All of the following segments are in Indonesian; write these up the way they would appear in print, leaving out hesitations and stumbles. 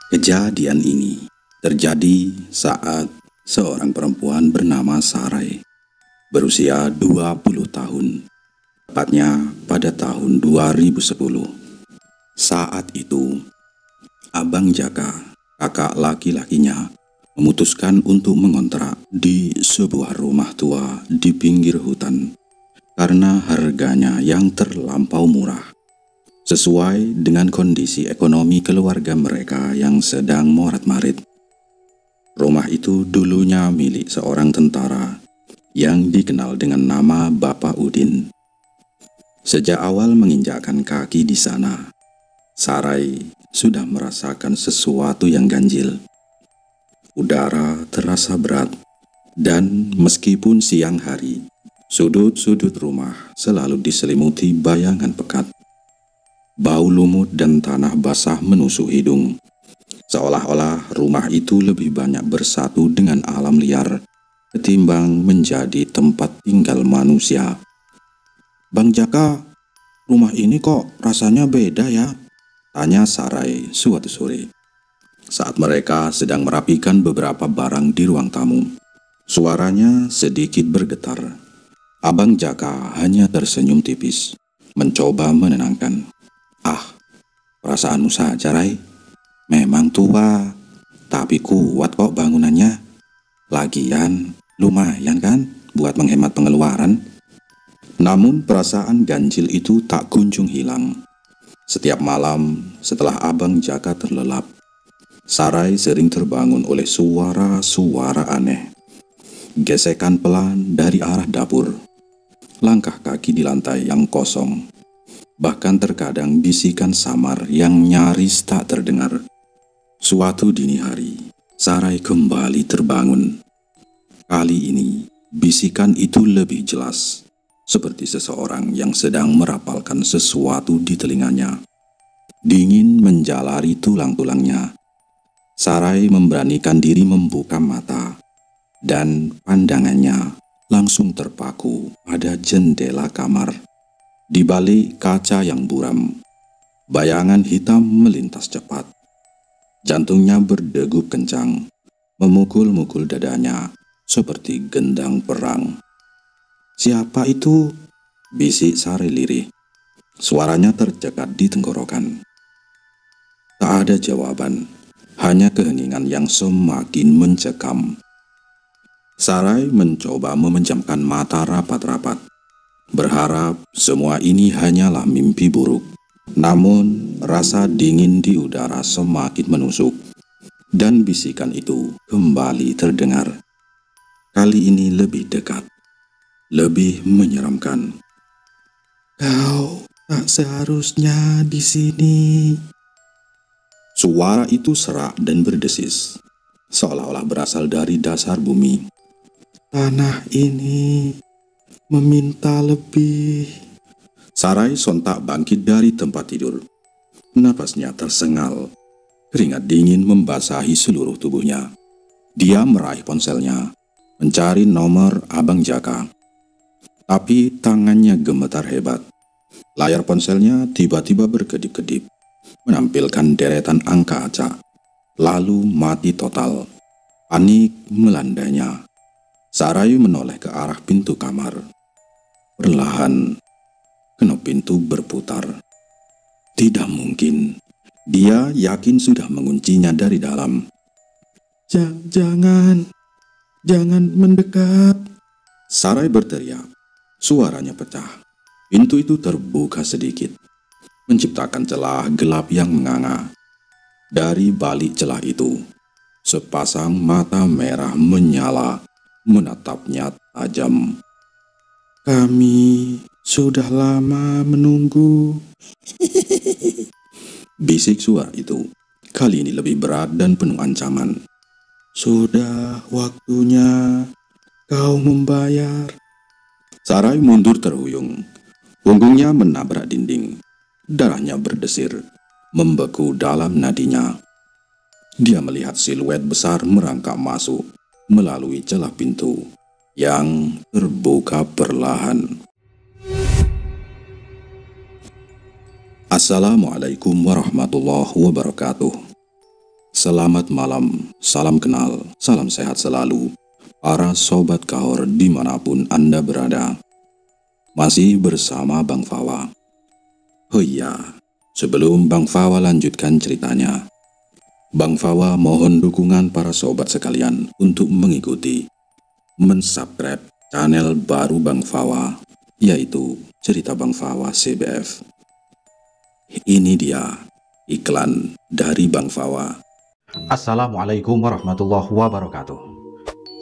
Kejadian ini terjadi saat seorang perempuan bernama Sarai berusia 20 tahun, tepatnya pada tahun 2010. Saat itu, Abang Jaka, kakak laki-lakinya, memutuskan untuk mengontrak di sebuah rumah tua di pinggir hutan karena harganya yang terlampau murah, sesuai dengan kondisi ekonomi keluarga mereka yang sedang morat-marit. Rumah itu dulunya milik seorang tentara yang dikenal dengan nama Bapak Udin. Sejak awal menginjakkan kaki di sana, Sarai sudah merasakan sesuatu yang ganjil. Udara terasa berat, dan meskipun siang hari, sudut-sudut rumah selalu diselimuti bayangan pekat. Bau lumut dan tanah basah menusuk hidung, seolah-olah rumah itu lebih banyak bersatu dengan alam liar ketimbang menjadi tempat tinggal manusia. "Bang Jaka, rumah ini kok rasanya beda ya?" tanya Sarai suatu sore saat mereka sedang merapikan beberapa barang di ruang tamu. Suaranya sedikit bergetar. Abang Jaka hanya tersenyum tipis, mencoba menenangkan. "Ah, perasaanmu saja, Rai. Memang tua, tapi kuat kok bangunannya. Lagian, lumayan kan buat menghemat pengeluaran." Namun perasaan ganjil itu tak kunjung hilang. Setiap malam setelah Abang Jaka terlelap, Sarai sering terbangun oleh suara-suara aneh. Gesekan pelan dari arah dapur, langkah kaki di lantai yang kosong, bahkan terkadang bisikan samar yang nyaris tak terdengar. Suatu dini hari, Sarai kembali terbangun. Kali ini, bisikan itu lebih jelas, seperti seseorang yang sedang merapalkan sesuatu di telinganya. Dingin menjalari tulang-tulangnya. Sarai memberanikan diri membuka mata, dan pandangannya langsung terpaku pada jendela kamar. Di balik kaca yang buram, bayangan hitam melintas cepat. Jantungnya berdegup kencang, memukul-mukul dadanya seperti gendang perang. "Siapa itu?" bisik Sarai lirih. Suaranya tercekat di tenggorokan. Tak ada jawaban, hanya keheningan yang semakin mencekam. Sarai mencoba memejamkan mata rapat-rapat, berharap semua ini hanyalah mimpi buruk. Namun, rasa dingin di udara semakin menusuk, dan bisikan itu kembali terdengar. Kali ini lebih dekat, lebih menyeramkan. "Kau tak seharusnya di sini." Suara itu serak dan berdesis, seolah-olah berasal dari dasar bumi. "Tanah ini meminta lebih." Sarai sontak bangkit dari tempat tidur. Napasnya tersengal, keringat dingin membasahi seluruh tubuhnya. Dia meraih ponselnya, mencari nomor Abang Jaka. Tapi tangannya gemetar hebat. Layar ponselnya tiba-tiba berkedip-kedip, menampilkan deretan angka acak, lalu mati total. Panik melandainya. Sarai menoleh ke arah pintu kamar. Perlahan, kenop pintu berputar. Tidak mungkin. Dia yakin sudah menguncinya dari dalam. Jangan mendekat." Sarai berteriak. Suaranya pecah. Pintu itu terbuka sedikit, menciptakan celah gelap yang menganga. Dari balik celah itu, sepasang mata merah menyala, menatapnya tajam. "Kami sudah lama menunggu." Bisik suara itu, kali ini lebih berat dan penuh ancaman. "Sudah waktunya kau membayar." Sarai mundur terhuyung. Punggungnya menabrak dinding. Darahnya berdesir, membeku dalam nadinya. Dia melihat siluet besar merangkak masuk melalui celah pintu yang terbuka perlahan. Assalamualaikum warahmatullahi wabarakatuh. Selamat malam, salam kenal, salam sehat selalu, para sobat kahor dimanapun Anda berada. Masih bersama Bang Fawa. Oh iya, sebelum Bang Fawa lanjutkan ceritanya, Bang Fawa mohon dukungan para sobat sekalian untuk mengikuti, mensubscribe channel baru Bang Fawa, yaitu Cerita Bang Fawa CBF. Ini dia iklan dari Bang Fawa. Assalamualaikum warahmatullahi wabarakatuh.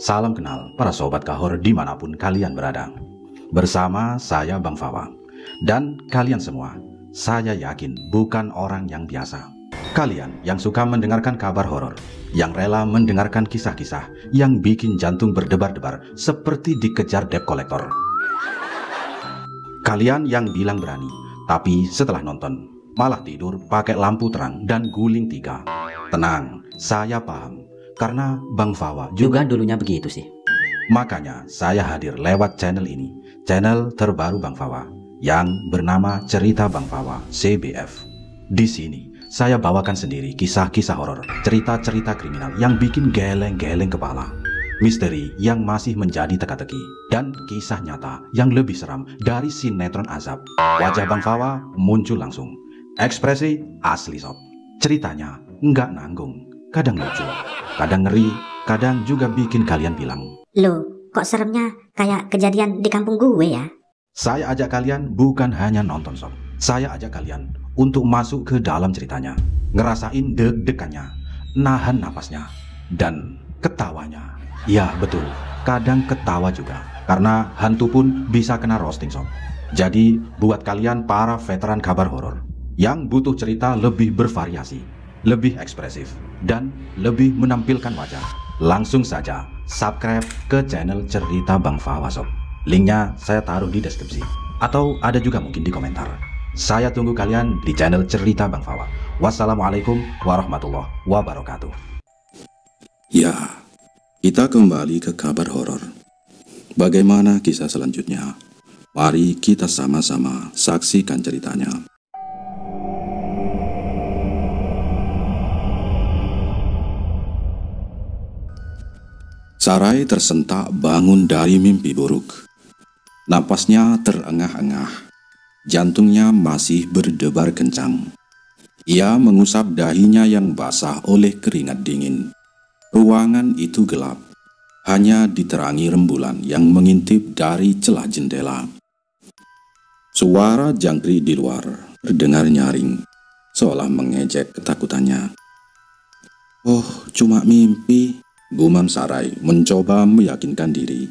Salam kenal para sobat kahor dimanapun kalian berada. Bersama saya Bang Fawa. Dan kalian semua, saya yakin bukan orang yang biasa. Kalian yang suka mendengarkan kabar horor, yang rela mendengarkan kisah-kisah yang bikin jantung berdebar-debar seperti dikejar debt collector. Kalian yang bilang berani, tapi setelah nonton malah tidur pakai lampu terang dan guling 3. Tenang, saya paham, karena Bang Fawa juga dulunya begitu sih. Makanya saya hadir lewat channel ini, channel terbaru Bang Fawa, yang bernama Cerita Bang Fawa CBF. Di sini, saya bawakan sendiri kisah-kisah horor, cerita-cerita kriminal yang bikin geleng-geleng kepala, misteri yang masih menjadi teka-teki, dan kisah nyata yang lebih seram dari sinetron azab. Wajah Bang Fawa muncul langsung, ekspresi asli sob. Ceritanya nggak nanggung, kadang lucu, kadang ngeri, kadang juga bikin kalian bilang, Loh, kok seremnya kayak kejadian di kampung gue ya? saya ajak kalian bukan hanya nonton sob, saya ajak kalian untuk masuk ke dalam ceritanya, ngerasain deg-degannya, nahan napasnya, dan ketawanya. Ya betul, kadang ketawa juga, karena hantu pun bisa kena roasting sob. Jadi buat kalian para veteran kabar horor yang butuh cerita lebih bervariasi, lebih ekspresif, dan lebih menampilkan wajah, langsung saja subscribe ke channel Cerita Bang Fawa sob. Linknya saya taruh di deskripsi, atau ada juga mungkin di komentar. Saya tunggu kalian di channel Cerita Bang Fawa. Wassalamualaikum warahmatullahi wabarakatuh. Ya, kita kembali ke kabar horor. Bagaimana kisah selanjutnya? Mari kita sama-sama saksikan ceritanya. Sarai tersentak bangun dari mimpi buruk. Napasnya terengah-engah. Jantungnya masih berdebar kencang. Ia mengusap dahinya yang basah oleh keringat dingin. Ruangan itu gelap, hanya diterangi rembulan yang mengintip dari celah jendela. Suara jangkrik di luar terdengar nyaring, seolah mengejek ketakutannya. Oh, cuma mimpi, gumam Sarai mencoba meyakinkan diri.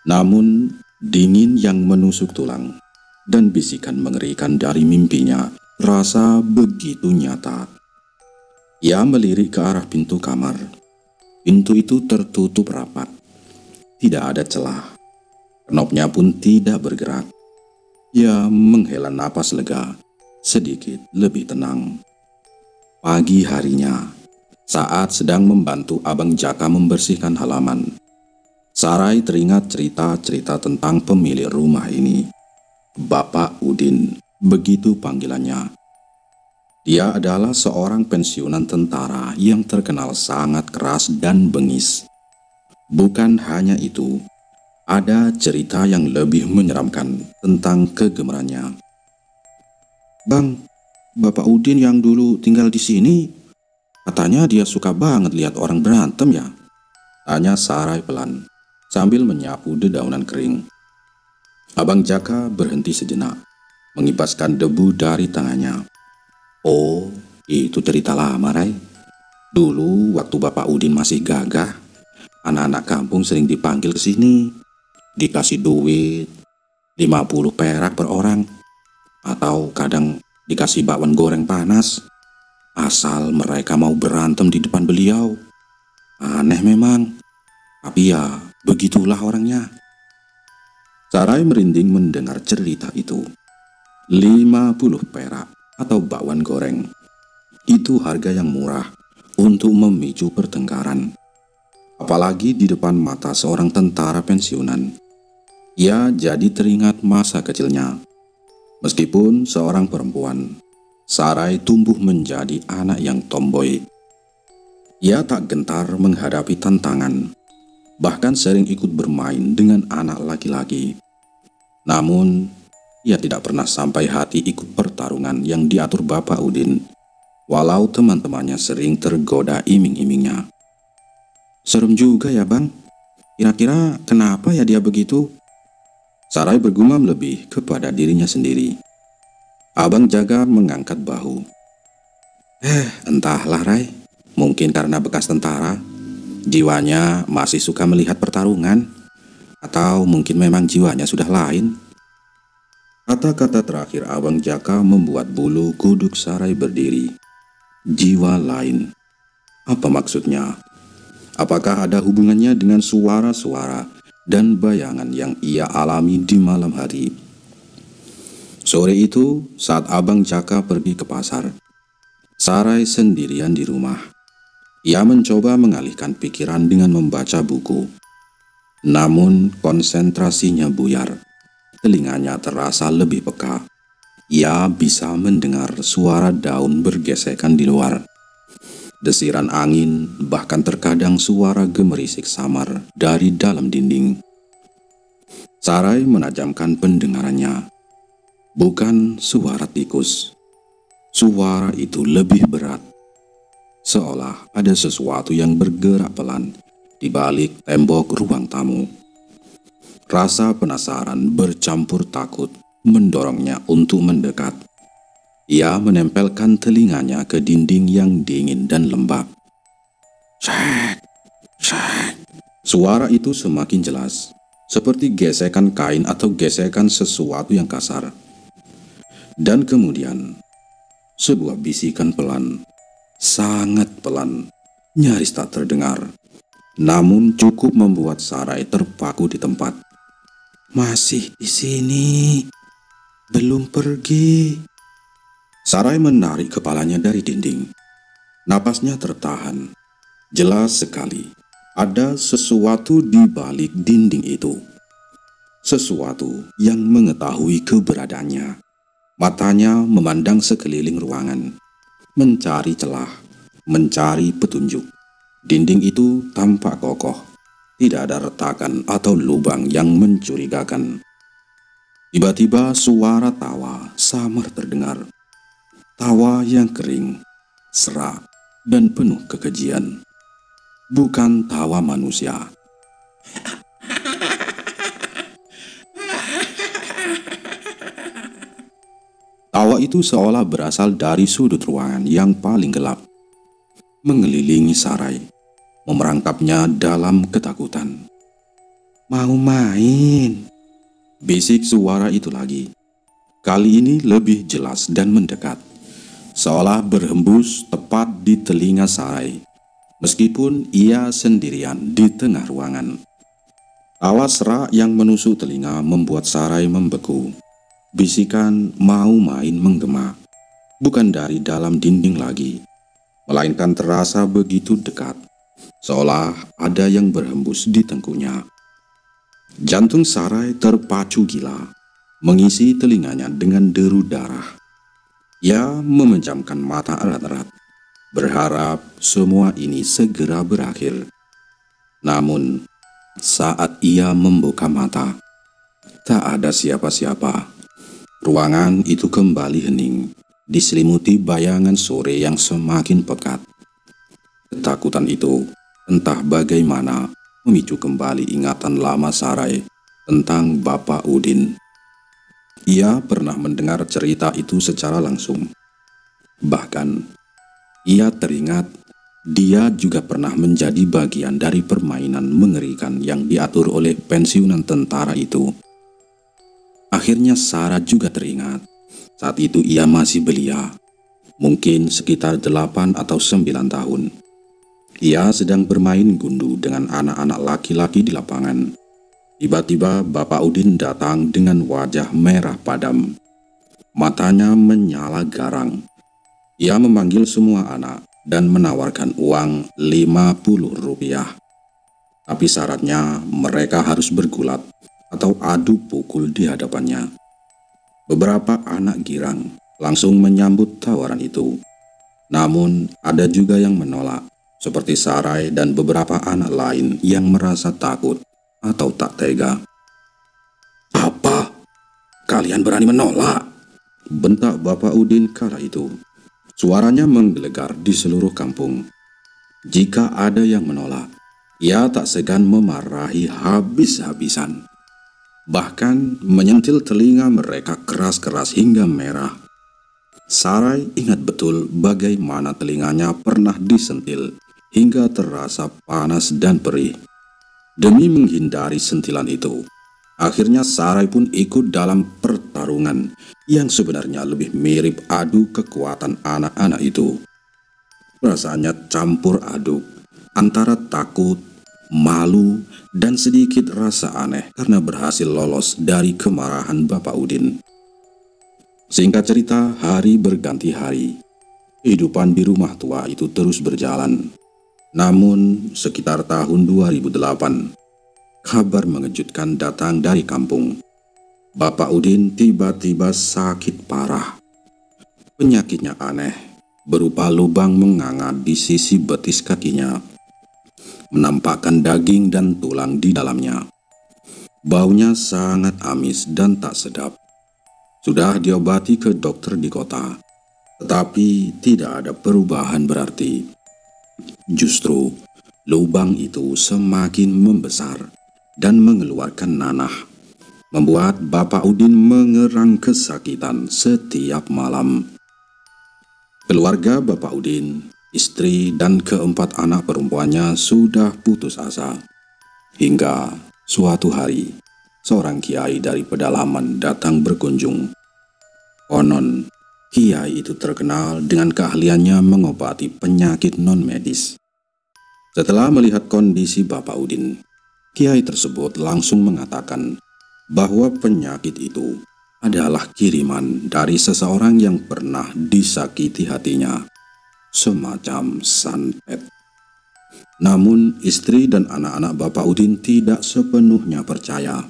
Namun, dingin yang menusuk tulang dan bisikan mengerikan dari mimpinya terasa begitu nyata. Ia melirik ke arah pintu kamar. Pintu itu tertutup rapat. Tidak ada celah. Knopnya pun tidak bergerak. Ia menghela napas lega, sedikit lebih tenang. Pagi harinya, saat sedang membantu Abang Jaka membersihkan halaman, Sarai teringat cerita-cerita tentang pemilik rumah ini. Bapak Udin, begitu panggilannya. Dia adalah seorang pensiunan tentara yang terkenal sangat keras dan bengis. Bukan hanya itu, ada cerita yang lebih menyeramkan tentang kegemarannya. Bang, Bapak Udin yang dulu tinggal di sini, katanya dia suka banget lihat orang berantem ya? Tanya Sarai pelan, sambil menyapu dedaunan kering. Abang Jaka berhenti sejenak, mengibaskan debu dari tangannya. Oh, itu cerita lama, Rai. Dulu waktu Bapak Udin masih gagah, anak-anak kampung sering dipanggil ke sini, dikasih duit 50 perak per orang, atau kadang dikasih bakwan goreng panas, asal mereka mau berantem di depan beliau. Aneh memang, tapi ya begitulah orangnya. Sarai merinding mendengar cerita itu. 50 perak atau bakwan goreng, itu harga yang murah untuk memicu pertengkaran. Apalagi di depan mata seorang tentara pensiunan. Ia jadi teringat masa kecilnya. Meskipun seorang perempuan, Sarai tumbuh menjadi anak yang tomboy. Ia tak gentar menghadapi tantangan, bahkan sering ikut bermain dengan anak laki-laki. Namun, ia tidak pernah sampai hati ikut pertarungan yang diatur Bapak Udin, walau teman-temannya sering tergoda iming-imingnya. "Serem juga ya bang, kira-kira kenapa ya dia begitu?" Sarai bergumam lebih kepada dirinya sendiri. Abang Jaga mengangkat bahu. Entahlah Rai, mungkin karena bekas tentara, jiwanya masih suka melihat pertarungan, atau mungkin memang jiwanya sudah lain. Kata-kata terakhir Abang Jaka membuat bulu kuduk Sarai berdiri. Jiwa lain. Apa maksudnya? Apakah ada hubungannya dengan suara-suara dan bayangan yang ia alami di malam hari? Sore itu, saat Abang Jaka pergi ke pasar, Sarai sendirian di rumah. Ia mencoba mengalihkan pikiran dengan membaca buku. Namun konsentrasinya buyar. Telinganya terasa lebih peka. Ia bisa mendengar suara daun bergesekan di luar. Desiran angin, bahkan terkadang suara gemerisik samar dari dalam dinding. Sarai menajamkan pendengarannya. Bukan suara tikus. Suara itu lebih berat. Seolah ada sesuatu yang bergerak pelan di balik tembok ruang tamu. Rasa penasaran bercampur takut mendorongnya untuk mendekat. Ia menempelkan telinganya ke dinding yang dingin dan lembab. Shek, shek. Suara itu semakin jelas, seperti gesekan kain atau gesekan sesuatu yang kasar. Dan kemudian, sebuah bisikan pelan, sangat pelan, nyaris tak terdengar, namun cukup membuat Sarai terpaku di tempat. "Masih di sini, belum pergi." Sarai menarik kepalanya dari dinding. Napasnya tertahan. Jelas sekali, ada sesuatu di balik dinding itu. Sesuatu yang mengetahui keberadaannya. Matanya memandang sekeliling ruangan, mencari celah, mencari petunjuk. Dinding itu tampak kokoh, tidak ada retakan atau lubang yang mencurigakan. Tiba-tiba suara tawa samar terdengar. Tawa yang kering, serak, dan penuh kekejian. Bukan tawa manusia. Tawa itu seolah berasal dari sudut ruangan yang paling gelap. Mengelilingi Sarai, memerangkapnya dalam ketakutan. "Mau main?" bisik suara itu lagi. Kali ini lebih jelas dan mendekat, seolah berhembus tepat di telinga Sarai, meskipun ia sendirian di tengah ruangan. Tawa serak yang menusuk telinga membuat Sarai membeku. Bisikan "mau main" menggema, bukan dari dalam dinding lagi, melainkan terasa begitu dekat, seolah ada yang berhembus di tengkunya. Jantung Sarai terpacu gila, mengisi telinganya dengan deru darah. Ia memejamkan mata erat-erat, berharap semua ini segera berakhir. Namun, saat ia membuka mata, tak ada siapa-siapa. Ruangan itu kembali hening, diselimuti bayangan sore yang semakin pekat. Ketakutan itu, entah bagaimana, memicu kembali ingatan lama Sarai tentang Bapak Udin. Ia pernah mendengar cerita itu secara langsung. Bahkan, ia teringat dia juga pernah menjadi bagian dari permainan mengerikan yang diatur oleh pensiunan tentara itu. Akhirnya Sarah juga teringat. Saat itu ia masih belia, mungkin sekitar 8 atau 9 tahun. Ia sedang bermain gundu dengan anak-anak laki-laki di lapangan. Tiba-tiba Bapak Udin datang dengan wajah merah padam. Matanya menyala garang. Ia memanggil semua anak dan menawarkan uang 50 rupiah. Tapi syaratnya mereka harus bergulat atau adu pukul di hadapannya. Beberapa anak girang langsung menyambut tawaran itu. Namun ada juga yang menolak seperti Sarai dan beberapa anak lain yang merasa takut atau tak tega. "Apa? Kalian berani menolak?" bentak Bapak Udin kala itu. Suaranya menggelegar di seluruh kampung. Jika ada yang menolak, ia tak segan memarahi habis-habisan. Bahkan menyentil telinga mereka keras-keras hingga merah. Sarai ingat betul bagaimana telinganya pernah disentil hingga terasa panas dan perih. Demi menghindari sentilan itu, akhirnya Sarai pun ikut dalam pertarungan yang sebenarnya lebih mirip adu kekuatan anak-anak itu. Perasaannya campur aduk antara takut, malu, dan sedikit rasa aneh karena berhasil lolos dari kemarahan Bapak Udin. Singkat cerita, hari berganti hari. Kehidupan di rumah tua itu terus berjalan. Namun, sekitar tahun 2008, kabar mengejutkan datang dari kampung. Bapak Udin tiba-tiba sakit parah. Penyakitnya aneh, berupa lubang menganga di sisi betis kakinya, menampakkan daging dan tulang di dalamnya. Baunya sangat amis dan tak sedap. Sudah diobati ke dokter di kota, tetapi tidak ada perubahan berarti. Justru, lubang itu semakin membesar dan mengeluarkan nanah, membuat Bapak Udin mengerang kesakitan setiap malam. Keluarga Bapak Udin, istri dan keempat anak perempuannya sudah putus asa. Hingga suatu hari, seorang kiai dari pedalaman datang berkunjung. Konon, kiai itu terkenal dengan keahliannya mengobati penyakit non-medis. Setelah melihat kondisi Bapak Udin, kiai tersebut langsung mengatakan bahwa penyakit itu adalah kiriman dari seseorang yang pernah disakiti hatinya, semacam santet. Namun istri dan anak-anak Bapak Udin tidak sepenuhnya percaya.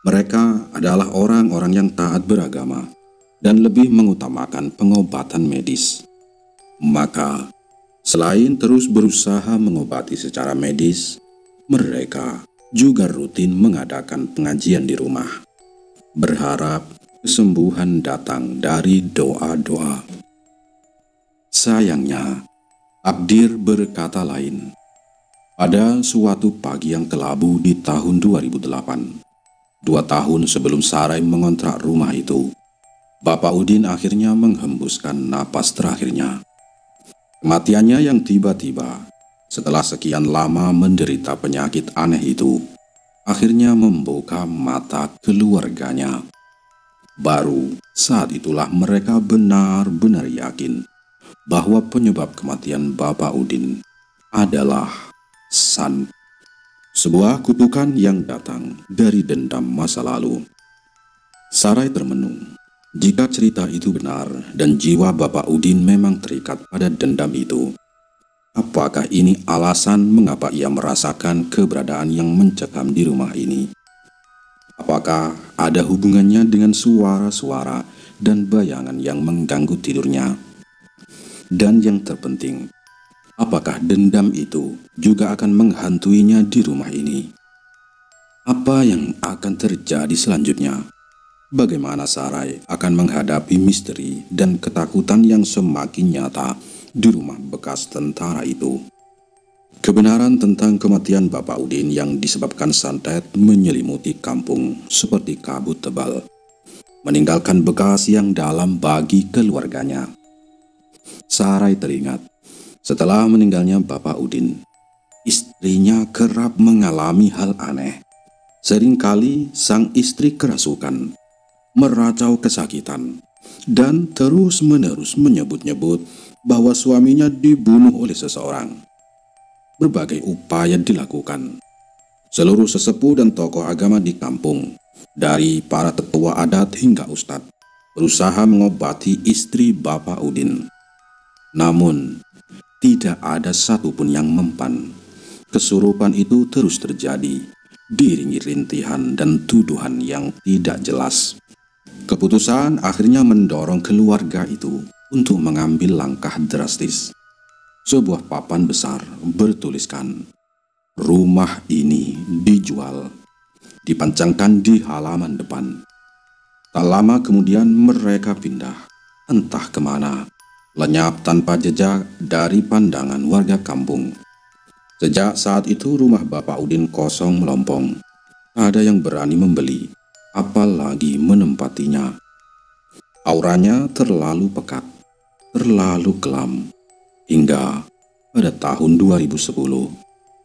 Mereka adalah orang-orang yang taat beragama dan lebih mengutamakan pengobatan medis. Maka, selain terus berusaha mengobati secara medis, mereka juga rutin mengadakan pengajian di rumah, berharap kesembuhan datang dari doa-doa. Sayangnya, takdir berkata lain. Pada suatu pagi yang kelabu di tahun 2008, 2 tahun sebelum Sarai mengontrak rumah itu, Bapak Udin akhirnya menghembuskan napas terakhirnya. Kematiannya yang tiba-tiba setelah sekian lama menderita penyakit aneh itu, akhirnya membuka mata keluarganya. Baru saat itulah mereka benar-benar yakin bahwa penyebab kematian Bapak Udin adalah santet, sebuah kutukan yang datang dari dendam masa lalu. Sarai termenung. Jika cerita itu benar dan jiwa Bapak Udin memang terikat pada dendam itu, apakah ini alasan mengapa ia merasakan keberadaan yang mencekam di rumah ini? Apakah ada hubungannya dengan suara-suara dan bayangan yang mengganggu tidurnya? Dan yang terpenting, apakah dendam itu juga akan menghantuinya di rumah ini? Apa yang akan terjadi selanjutnya? Bagaimana Sarai akan menghadapi misteri dan ketakutan yang semakin nyata di rumah bekas tentara itu? Kebenaran tentang kematian Bapak Udin yang disebabkan santet menyelimuti kampung seperti kabut tebal, meninggalkan bekas yang dalam bagi keluarganya. Sarai teringat, setelah meninggalnya Bapak Udin, istrinya kerap mengalami hal aneh. Seringkali sang istri kerasukan, meracau kesakitan, dan terus-menerus menyebut-nyebut bahwa suaminya dibunuh oleh seseorang. Berbagai upaya dilakukan. Seluruh sesepuh dan tokoh agama di kampung, dari para tetua adat hingga ustadz, berusaha mengobati istri Bapak Udin. Namun, tidak ada satupun yang mempan. Kesurupan itu terus terjadi, diiringi rintihan dan tuduhan yang tidak jelas. Keputusan akhirnya mendorong keluarga itu untuk mengambil langkah drastis. sebuah papan besar bertuliskan, "Rumah ini dijual." Dipancangkan di halaman depan. Tak lama kemudian mereka pindah, entah kemana, lenyap tanpa jejak dari pandangan warga kampung. Sejak saat itu rumah Bapak Udin kosong melompong. Tak ada yang berani membeli, apalagi menempatinya. Auranya terlalu pekat, terlalu kelam, hingga pada tahun 2010,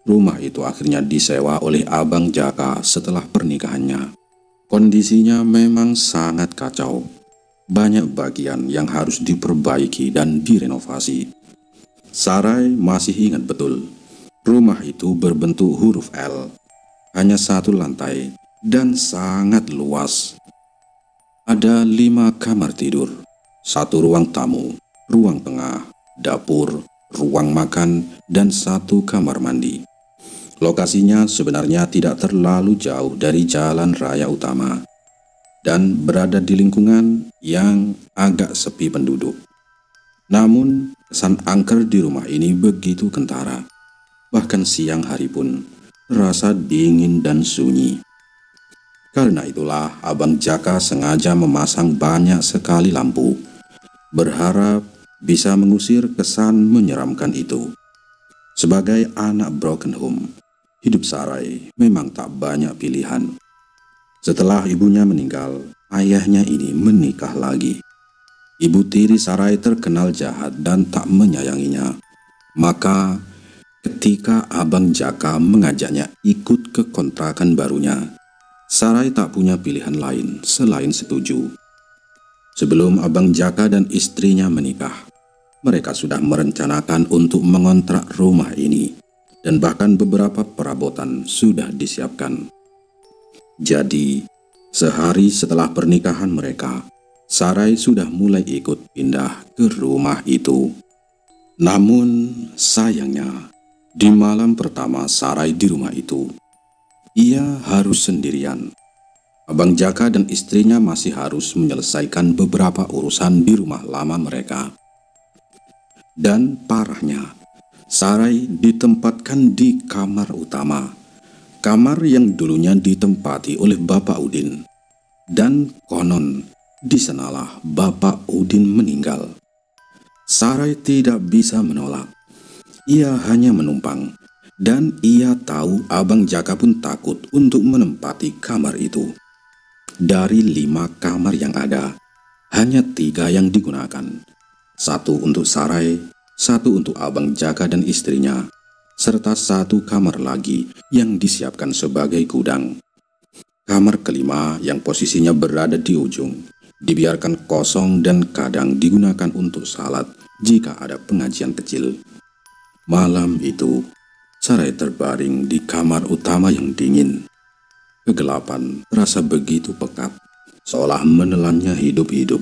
rumah itu akhirnya disewa oleh Abang Jaka setelah pernikahannya. Kondisinya memang sangat kacau. Banyak bagian yang harus diperbaiki dan direnovasi. Sarai masih ingat betul, rumah itu berbentuk huruf L, hanya satu lantai dan sangat luas. Ada 5 kamar tidur, 1 ruang tamu, ruang tengah, dapur, ruang makan, dan 1 kamar mandi. Lokasinya sebenarnya tidak terlalu jauh dari jalan raya utama dan berada di lingkungan yang agak sepi penduduk. Namun, kesan angker di rumah ini begitu kentara. Bahkan siang hari pun terasa dingin dan sunyi. Karena itulah Abang Jaka sengaja memasang banyak sekali lampu, berharap bisa mengusir kesan menyeramkan itu. Sebagai anak broken home, hidup Sarai memang tak banyak pilihan. Setelah ibunya meninggal, ayahnya ini menikah lagi. Ibu tiri Sarai terkenal jahat dan tak menyayanginya. Maka ketika Abang Jaka mengajaknya ikut ke kontrakan barunya, Sarai tak punya pilihan lain selain setuju. Sebelum Abang Jaka dan istrinya menikah, mereka sudah merencanakan untuk mengontrak rumah ini, dan bahkan beberapa perabotan sudah disiapkan. Jadi, sehari setelah pernikahan mereka, Sarai sudah mulai ikut pindah ke rumah itu. Namun, sayangnya, di malam pertama Sarai di rumah itu, ia harus sendirian. Abang Jaka dan istrinya masih harus menyelesaikan beberapa urusan di rumah lama mereka. Dan parahnya, Sarai ditempatkan di kamar utama, kamar yang dulunya ditempati oleh Bapak Udin. Dan konon, di sanalah Bapak Udin meninggal. Sarai tidak bisa menolak. Ia hanya menumpang, dan ia tahu Abang Jaka pun takut untuk menempati kamar itu. Dari 5 kamar yang ada, hanya 3 yang digunakan. 1 untuk Sarai, 1 untuk Abang Jaka dan istrinya, serta 1 kamar lagi yang disiapkan sebagai gudang. Kamar kelima yang posisinya berada di ujung, dibiarkan kosong dan kadang digunakan untuk salat jika ada pengajian kecil. Malam itu, Sarai terbaring di kamar utama yang dingin. Kegelapan terasa begitu pekat, seolah menelannya hidup-hidup.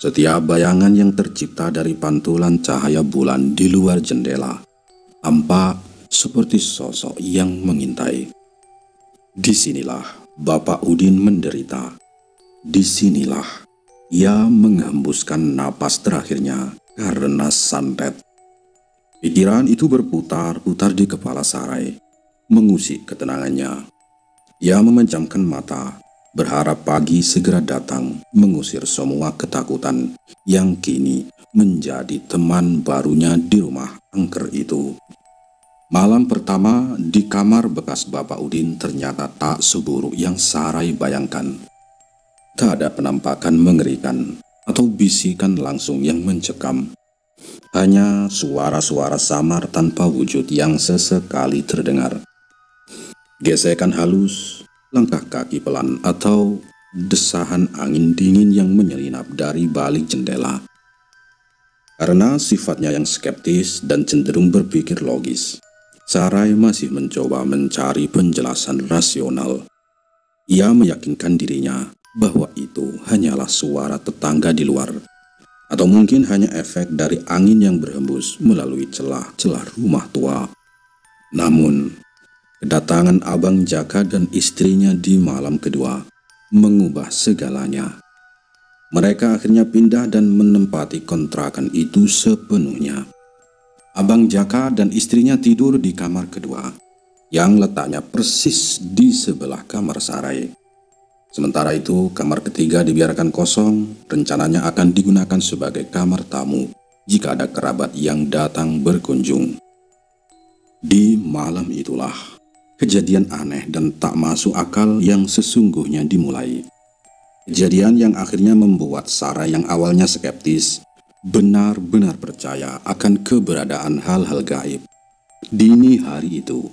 Setiap bayangan yang tercipta dari pantulan cahaya bulan di luar jendela tampak seperti sosok yang mengintai. Disinilah Bapak Udin menderita. Disinilah ia menghembuskan napas terakhirnya karena santet. Pikiran itu berputar-putar di kepala Sarai, mengusik ketenangannya. Ia memejamkan mata, berharap pagi segera datang mengusir semua ketakutan yang kini menjadi teman barunya di rumah angker itu. Malam pertama di kamar bekas Bapak Udin ternyata tak seburuk yang Sarai bayangkan. Tak ada penampakan mengerikan atau bisikan langsung yang mencekam. Hanya suara-suara samar tanpa wujud yang sesekali terdengar. Gesekan halus, langkah kaki pelan, atau desahan angin dingin yang menyelinap dari balik jendela. Karena sifatnya yang skeptis dan cenderung berpikir logis, Sarai masih mencoba mencari penjelasan rasional. Ia meyakinkan dirinya bahwa itu hanyalah suara tetangga di luar, atau mungkin hanya efek dari angin yang berhembus melalui celah-celah rumah tua. Namun, kedatangan Abang Jaka dan istrinya di malam kedua mengubah segalanya. Mereka akhirnya pindah dan menempati kontrakan itu sepenuhnya. Abang Jaka dan istrinya tidur di kamar kedua, yang letaknya persis di sebelah kamar Sarai. Sementara itu, kamar ketiga dibiarkan kosong, rencananya akan digunakan sebagai kamar tamu jika ada kerabat yang datang berkunjung. Di malam itulah, kejadian aneh dan tak masuk akal yang sesungguhnya dimulai. Kejadian yang akhirnya membuat Sarah yang awalnya skeptis benar-benar percaya akan keberadaan hal-hal gaib. Dini hari itu,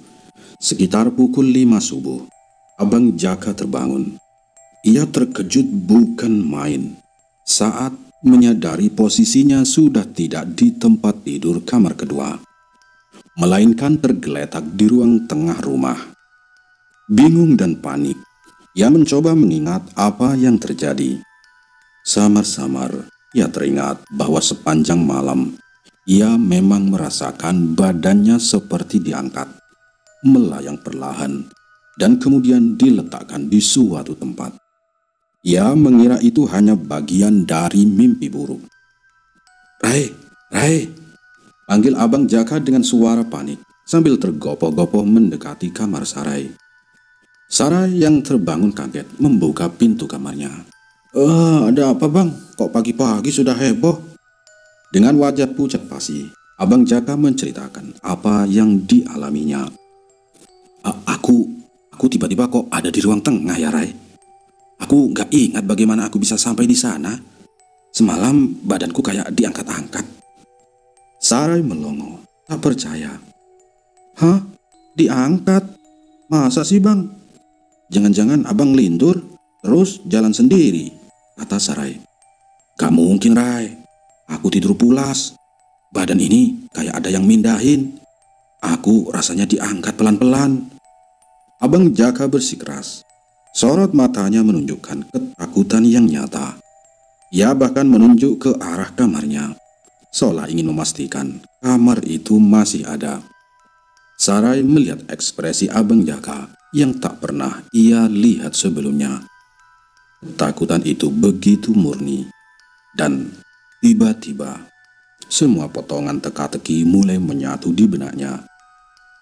sekitar pukul 5 subuh, Abang Jaka terbangun. Ia terkejut bukan main saat menyadari posisinya sudah tidak di tempat tidur kamar kedua, melainkan tergeletak di ruang tengah rumah. Bingung dan panik, ia mencoba mengingat apa yang terjadi. Samar-samar ia teringat bahwa sepanjang malam ia memang merasakan badannya seperti diangkat, melayang perlahan, dan kemudian diletakkan di suatu tempat. Ia mengira itu hanya bagian dari mimpi buruk. "Rai, Rai!" panggil Abang Jaka dengan suara panik sambil tergopoh-gopoh mendekati kamar Sarai. Sarai yang terbangun kaget membuka pintu kamarnya. Ada apa bang? Kok pagi-pagi sudah heboh?" Dengan wajah pucat pasi, Abang Jaka menceritakan apa yang dialaminya. Aku tiba-tiba kok ada di ruang tengah ya Rai. Aku gak ingat bagaimana aku bisa sampai di sana. Semalam badanku kayak diangkat-angkat. Sarai melongo, tak percaya. "Hah? Diangkat? Masa sih bang? Jangan-jangan abang lindur, terus jalan sendiri," kata Sarai. "Gak mungkin Rai, aku tidur pulas. Badan ini kayak ada yang mindahin. Aku rasanya diangkat pelan-pelan." Abang Jaka bersikeras. Sorot matanya menunjukkan ketakutan yang nyata. Ia bahkan menunjuk ke arah kamarnya, seolah ingin memastikan kamar itu masih ada. Sarai melihat ekspresi Abang Jaka yang tak pernah ia lihat sebelumnya. Ketakutan itu begitu murni, dan tiba-tiba semua potongan teka-teki mulai menyatu di benaknya.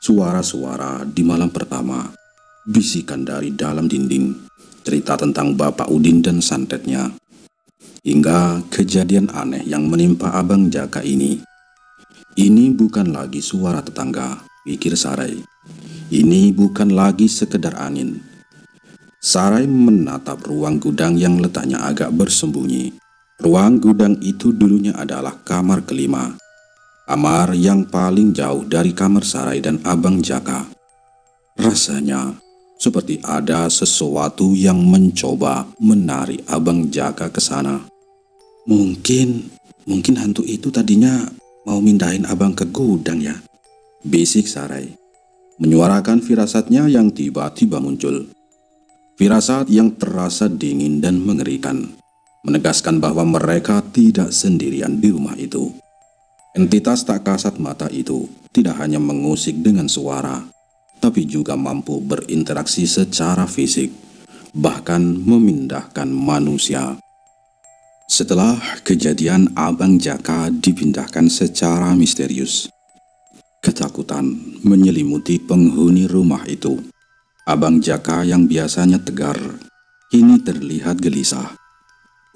Suara-suara di malam pertama, bisikan dari dalam dinding, cerita tentang Bapak Udin dan santetnya, hingga kejadian aneh yang menimpa Abang Jaka ini. Ini bukan lagi suara tetangga, pikir Sarai. Ini bukan lagi sekedar angin. Sarai menatap ruang gudang yang letaknya agak bersembunyi. Ruang gudang itu dulunya adalah kamar kelima, kamar yang paling jauh dari kamar Sarai dan Abang Jaka. Rasanya seperti ada sesuatu yang mencoba menarik Abang Jaka ke sana. Mungkin hantu itu tadinya mau mindahin abang ke gudang ya, bisik Sarai, menyuarakan firasatnya yang tiba-tiba muncul. Firasat yang terasa dingin dan mengerikan, menegaskan bahwa mereka tidak sendirian di rumah itu. Entitas tak kasat mata itu tidak hanya mengusik dengan suara, tapi juga mampu berinteraksi secara fisik, bahkan memindahkan manusia. Setelah kejadian Abang Jaka dipindahkan secara misterius, ketakutan menyelimuti penghuni rumah itu. Abang Jaka yang biasanya tegar, kini terlihat gelisah.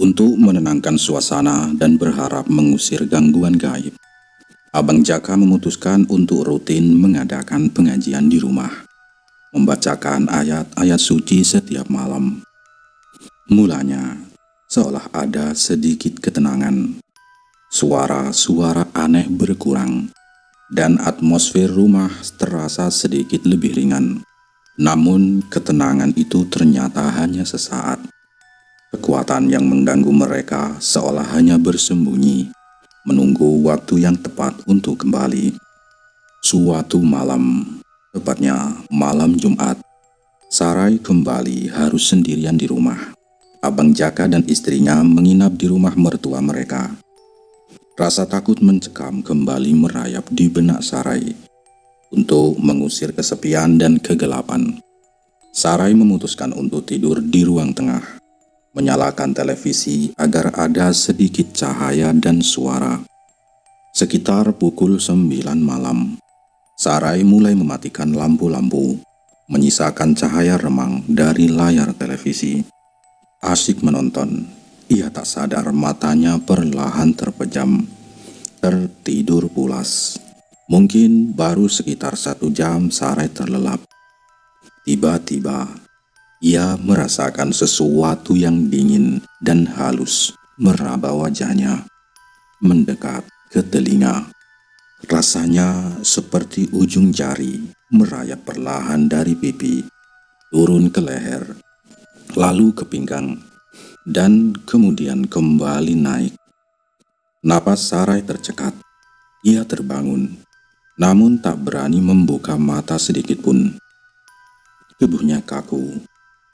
Untuk menenangkan suasana dan berharap mengusir gangguan gaib, Abang Jaka memutuskan untuk rutin mengadakan pengajian di rumah, membacakan ayat-ayat suci setiap malam. Mulanya, seolah ada sedikit ketenangan. Suara-suara aneh berkurang, dan atmosfer rumah terasa sedikit lebih ringan. Namun ketenangan itu ternyata hanya sesaat. Kekuatan yang mengganggu mereka seolah hanya bersembunyi, menunggu waktu yang tepat untuk kembali. Suatu malam, tepatnya malam Jumat, Sarai kembali harus sendirian di rumah. Abang Jaka dan istrinya menginap di rumah mertua mereka. Rasa takut mencekam kembali merayap di benak Sarai. Untuk mengusir kesepian dan kegelapan, Sarai memutuskan untuk tidur di ruang tengah, menyalakan televisi agar ada sedikit cahaya dan suara. Sekitar pukul 9 malam, Sarai mulai mematikan lampu-lampu, menyisakan cahaya remang dari layar televisi. Asyik menonton, ia tak sadar matanya perlahan terpejam, tertidur pulas. Mungkin baru sekitar 1 jam Sarai terlelap. Tiba-tiba, ia merasakan sesuatu yang dingin dan halus meraba wajahnya, mendekat ke telinga. Rasanya seperti ujung jari merayap perlahan dari pipi, turun ke leher, lalu ke pinggang, dan kemudian kembali naik. Napas Sarai tercekat. Ia terbangun, namun tak berani membuka mata sedikit pun. Tubuhnya kaku,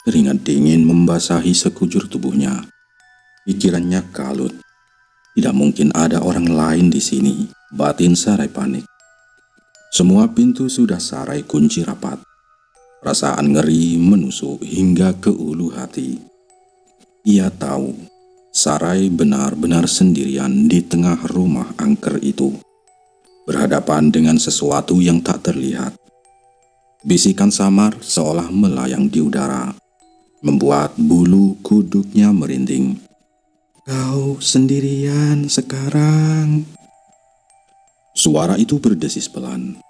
keringat dingin membasahi sekujur tubuhnya. Pikirannya kalut. Tidak mungkin ada orang lain di sini, batin Sarai panik. Semua pintu sudah Sarai kunci rapat. Perasaan ngeri menusuk hingga ke ulu hati. Ia tahu, Sarai benar-benar sendirian di tengah rumah angker itu, berhadapan dengan sesuatu yang tak terlihat. Bisikan samar seolah melayang di udara, membuat bulu kuduknya merinding. "Kau sendirian sekarang." Suara itu berdesis pelan,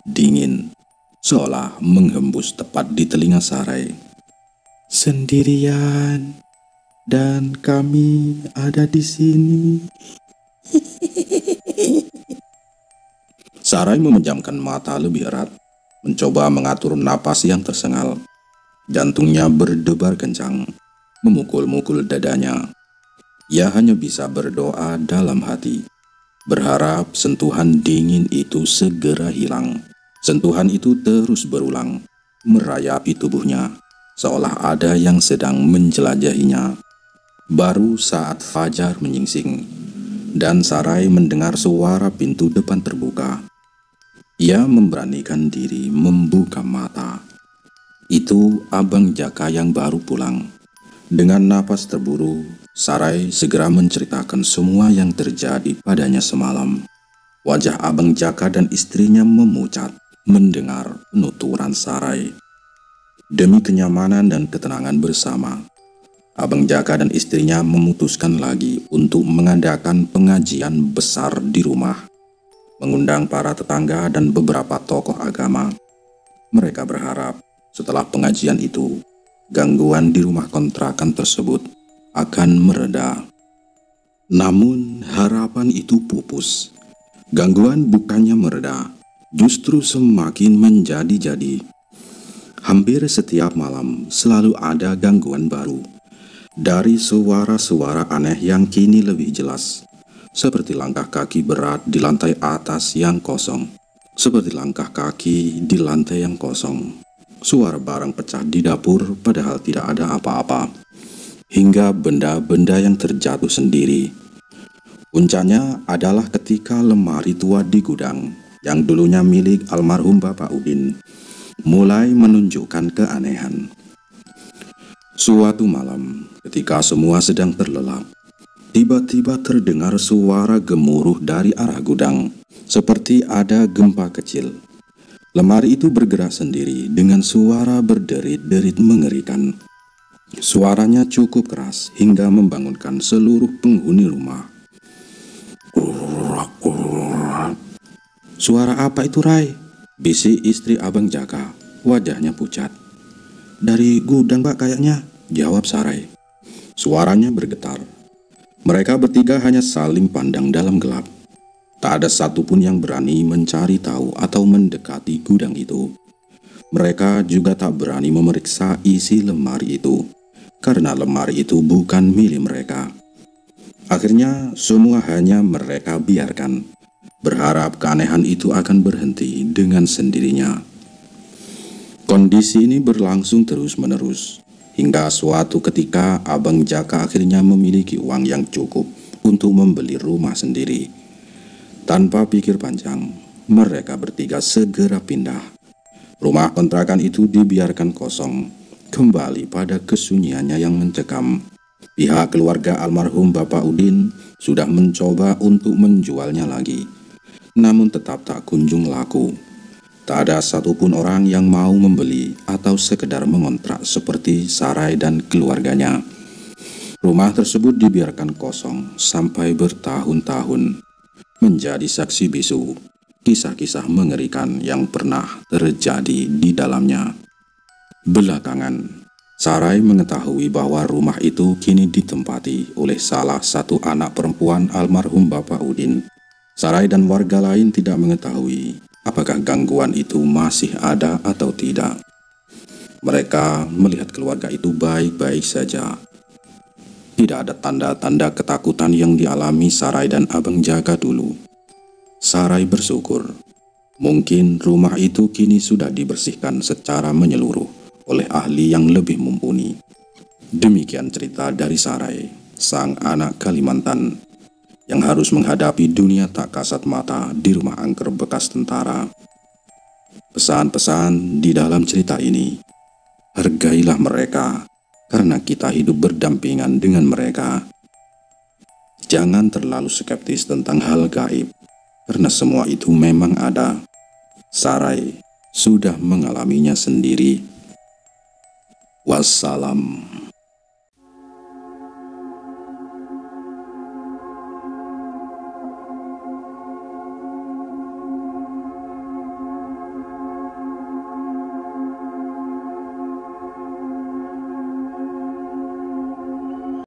dingin, seolah menghembus tepat di telinga Sarai. "Sendirian, dan kami ada di sini." Sarai memejamkan mata lebih erat, mencoba mengatur napas yang tersengal. Jantungnya berdebar kencang, memukul-mukul dadanya. Ia hanya bisa berdoa dalam hati, berharap sentuhan dingin itu segera hilang. Sentuhan itu terus berulang, merayapi tubuhnya, seolah ada yang sedang menjelajahinya. Baru saat fajar menyingsing, dan Sarai mendengar suara pintu depan terbuka. Ia memberanikan diri membuka mata. Itu Abang Jaka yang baru pulang. Dengan napas terburu, Sarai segera menceritakan semua yang terjadi padanya semalam. Wajah Abang Jaka dan istrinya memucat mendengar penuturan Sarai. Demi kenyamanan dan ketenangan bersama, Abang Jaka dan istrinya memutuskan lagi untuk mengadakan pengajian besar di rumah, mengundang para tetangga dan beberapa tokoh agama. Mereka berharap setelah pengajian itu, gangguan di rumah kontrakan tersebut akan mereda. Namun harapan itu pupus. Gangguan bukannya mereda, justru semakin menjadi-jadi. Hampir setiap malam selalu ada gangguan baru. Dari suara-suara aneh yang kini lebih jelas, seperti langkah kaki berat di lantai atas yang kosong, seperti langkah kaki di lantai yang kosong, suara barang pecah di dapur padahal tidak ada apa-apa, hingga benda-benda yang terjatuh sendiri. Puncaknya adalah ketika lemari tua di gudang, yang dulunya milik almarhum Bapak Udin, mulai menunjukkan keanehan. Suatu malam, ketika semua sedang terlelap, tiba-tiba terdengar suara gemuruh dari arah gudang, seperti ada gempa kecil. Lemari itu bergerak sendiri dengan suara berderit-derit mengerikan. Suaranya cukup keras hingga membangunkan seluruh penghuni rumah. "Suara apa itu, Rai?" bisik istri Abang Jaka. Wajahnya pucat. "Dari gudang, Pak, kayaknya," jawab Sarai. Suaranya bergetar. Mereka bertiga hanya saling pandang dalam gelap. Tak ada satupun yang berani mencari tahu atau mendekati gudang itu. Mereka juga tak berani memeriksa isi lemari itu, karena lemari itu bukan milik mereka. Akhirnya semua hanya mereka biarkan, berharap keanehan itu akan berhenti dengan sendirinya. Kondisi ini berlangsung terus-menerus, hingga suatu ketika Abang Jaka akhirnya memiliki uang yang cukup untuk membeli rumah sendiri. Tanpa pikir panjang, mereka bertiga segera pindah. Rumah kontrakan itu dibiarkan kosong, kembali pada kesunyiannya yang mencekam. Pihak keluarga almarhum Bapak Udin sudah mencoba untuk menjualnya lagi, namun tetap tak kunjung laku. Tak ada satupun orang yang mau membeli atau sekedar mengontrak seperti Sarai dan keluarganya. Rumah tersebut dibiarkan kosong sampai bertahun-tahun, menjadi saksi bisu kisah-kisah mengerikan yang pernah terjadi di dalamnya. Belakangan, Sarai mengetahui bahwa rumah itu kini ditempati oleh salah satu anak perempuan almarhum Bapak Udin. Sarai dan warga lain tidak mengetahui apakah gangguan itu masih ada atau tidak. Mereka melihat keluarga itu baik-baik saja. Tidak ada tanda-tanda ketakutan yang dialami Sarai dan Abang Jaka dulu. Sarai bersyukur, mungkin rumah itu kini sudah dibersihkan secara menyeluruh oleh ahli yang lebih mumpuni. Demikian cerita dari Sarai, sang anak Kalimantan, yang harus menghadapi dunia tak kasat mata di rumah angker bekas tentara. Pesan-pesan di dalam cerita ini, hargailah mereka, karena kita hidup berdampingan dengan mereka. Jangan terlalu skeptis tentang hal gaib, karena semua itu memang ada. Sarai sudah mengalaminya sendiri. Wassalam.